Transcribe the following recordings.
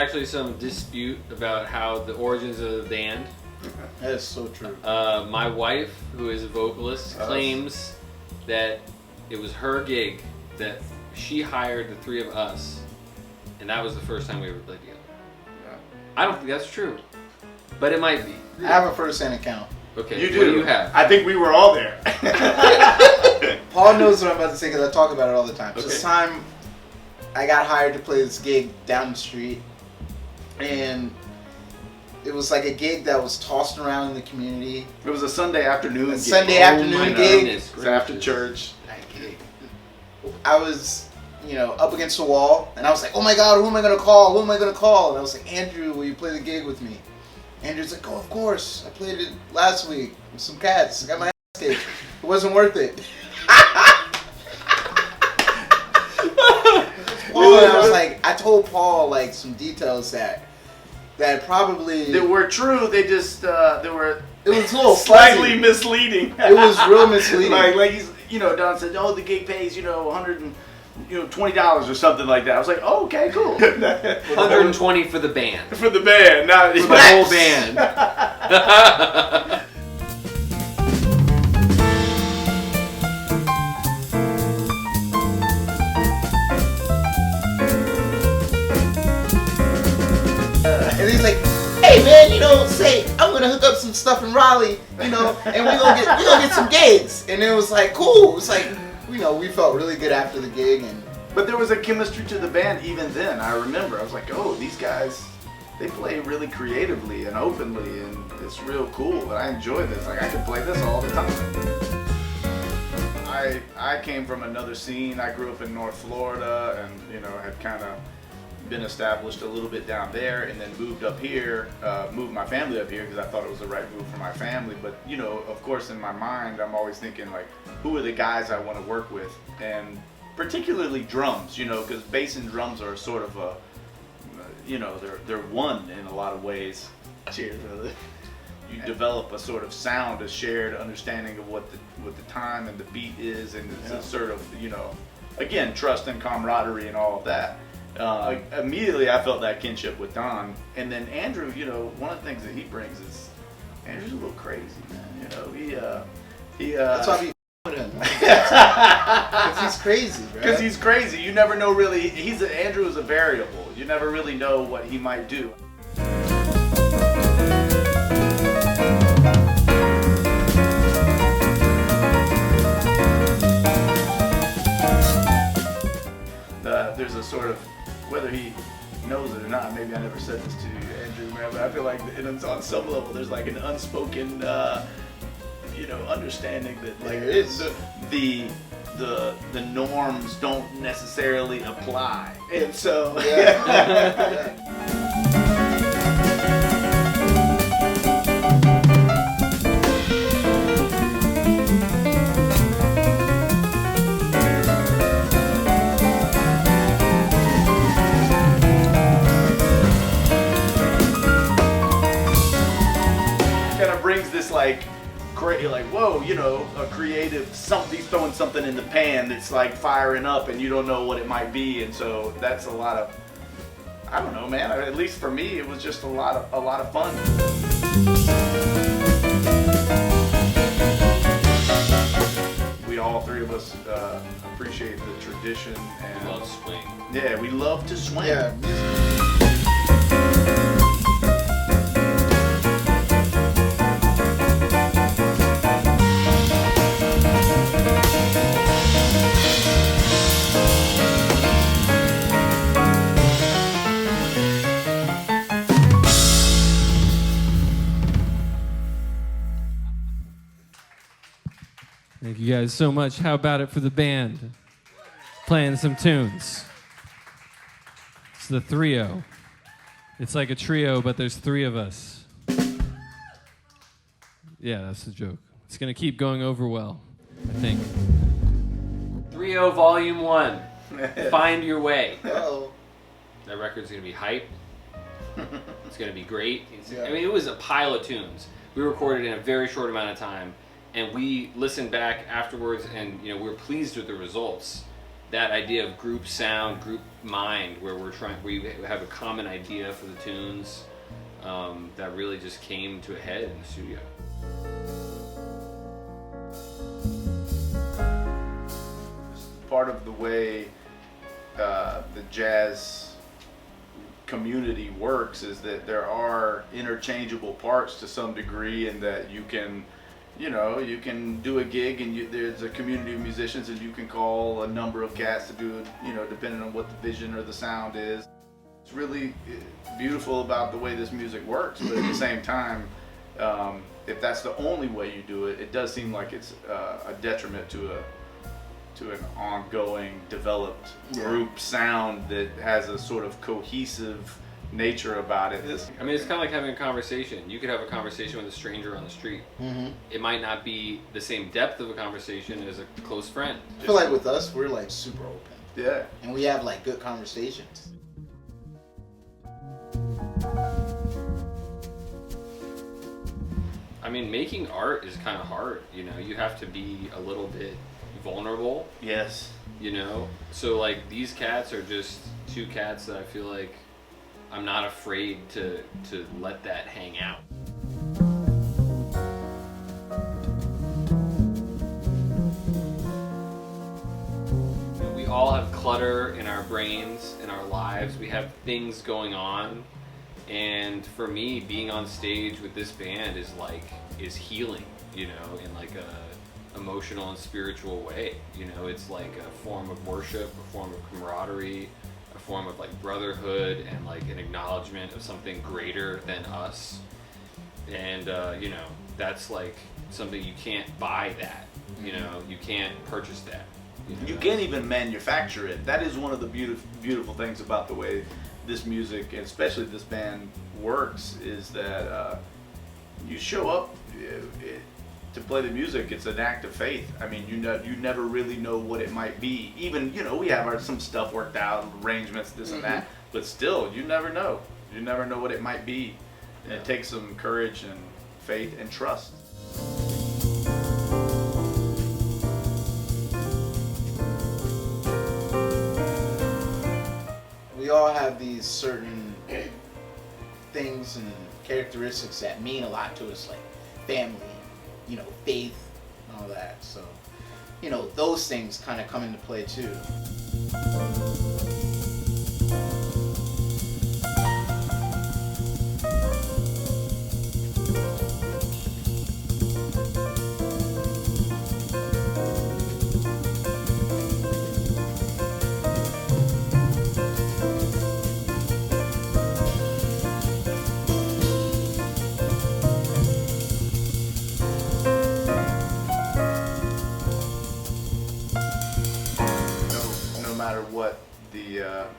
actually some dispute about how the origins of the band. That is so true. My wife, who is a vocalist, claims that it was her gig that she hired the three of us, and that was the first time we ever played together. Yeah. I don't think that's true, but it might be. I have a first-hand account. Okay, You do. What do you have? I think we were all there. Paul knows what I'm about to say because I talk about it all the time. So Okay. this time, I got hired to play this gig down the street, and it was like a gig that was tossed around in the community. It was a Sunday afternoon gig. Sunday my afternoon gig. goodness It was after gracious. church. I was, up against the wall, and I was like, oh my God, who am I going to call? Who am I going to call? And I was like, Andrew, will you play the gig with me? Andrew's like, oh, of course. I played it last week with some cats. I got my ass kicked. It wasn't worth it. Paul, and I was like, I told Paul like some details that probably They were true. They just they were. It was a little slightly fuzzy. misleading. It was real misleading. like he's, Don said, oh, the gig pays, $120 or something like that. I was like, oh, okay, cool. 120 for the band. For the band, not For the whole band. And he's like, hey man, say I'm gonna hook up some stuff in Raleigh, and we're gonna get some gigs. And it was like cool. It was like, we felt really good after the gig, and But there was a chemistry to the band even then. I remember. I was like, oh, these guys, they play really creatively and openly, and it's real cool. And I enjoy this. Like, I could play this all the time. I came from another scene. I grew up in North Florida, and had kind of been established a little bit down there, and then moved up here, moved my family up here because I thought it was the right move for my family. But of course, in my mind, I'm always thinking like, who are the guys I want to work with, and particularly drums, because bass and drums are sort of a, they're one in a lot of ways. Cheers, brother. You develop a sort of sound, a shared understanding of what the time and the beat is, and it's a sort of, again, trust and camaraderie and all of that. Immediately I felt that kinship with Don, and then Andrew, one of the things that he brings is Andrew's a little crazy, man. He that's why we with him. Because he's crazy, bro. Because he's crazy. You never know really. Andrew is a variable. You never really know what he might do. There's a sort of, whether he knows it or not, maybe I never said this to you, Andrew, man, but I feel like on some level there's like an unspoken, understanding that like there is. the norms don't necessarily apply, and so Yeah. brings this like whoa, a creative something, he's throwing something in the pan that's like firing up, and you don't know what it might be, and so that's a lot of, I don't know, man. At least for me, it was just a lot of fun. We all three of us appreciate the tradition and Love swing. Yeah, we love to swing. Yeah. Thank you guys so much. How about it for the band? Playing some tunes. It's the THRIO. It's like a trio, but there's three of us. Yeah, that's the joke. It's going to keep going over well, I think. THRIO Volume 1. Find Your Way. Uh-oh. That record's going to be hype. It's going to be great. Yeah. I mean, it was a pile of tunes. We recorded in a very short amount of time, and we listened back afterwards, and we were pleased with the results. that idea of group sound, group mind, where we have a common idea for the tunes, that really just came to a head in the studio. Part of the way the jazz community works is that there are interchangeable parts to some degree, and that you can do a gig and there's a community of musicians and you can call a number of cats to do it, depending on what the vision or the sound is. It's really beautiful about the way this music works, but at the same time, if that's the only way you do it, it does seem like it's a detriment to an ongoing, developed group sound that has a sort of cohesive nature about it. I mean, it's kind of like having a conversation. You could have a conversation with a stranger on the street. Mm-hmm. It might not be the same depth of a conversation as a close friend. I feel like with us, we're like super open. Yeah. And we have like good conversations. I mean, making art is kind of hard. You have to be a little bit vulnerable. Yes. So like these cats are just two cats that I feel like I'm not afraid to let that hang out. We all have clutter in our brains, in our lives. We have things going on. And for me, being on stage with this band is healing, in like a emotional and spiritual way. It's like a form of worship, a form of camaraderie, a form of like brotherhood, and like an acknowledgement of something greater than us. And that's like something you can't buy that. You can't purchase that. You can't even manufacture it. That is one of the beautiful things about the way this music, and especially this band, works, is that you show up to play the music. It's an act of faith. I mean, you never really know what it might be. Even we have some stuff worked out, arrangements, this and that, but still, you never know. You never know what it might be. And it takes some courage and faith and trust. We all have these certain things and characteristics that mean a lot to us, like family, faith, and all that. So, those things kind of come into play too.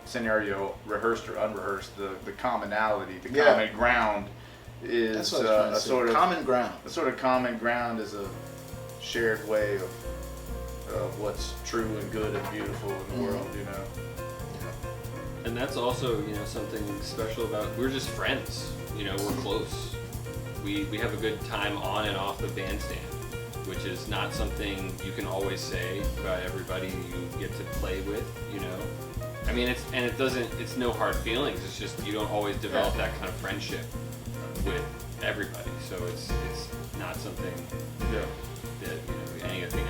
Scenario, rehearsed or unrehearsed, the commonality, the common ground is a sort of common ground. A sort of common ground is a shared way of what's true and good and beautiful in the world, And that's also something special about. We're just friends. We're close. We have a good time on and off the bandstand, which is not something you can always say about everybody you get to play with. I mean, it's no hard feelings. It's just you don't always develop that kind of friendship with everybody. So it's not something that anything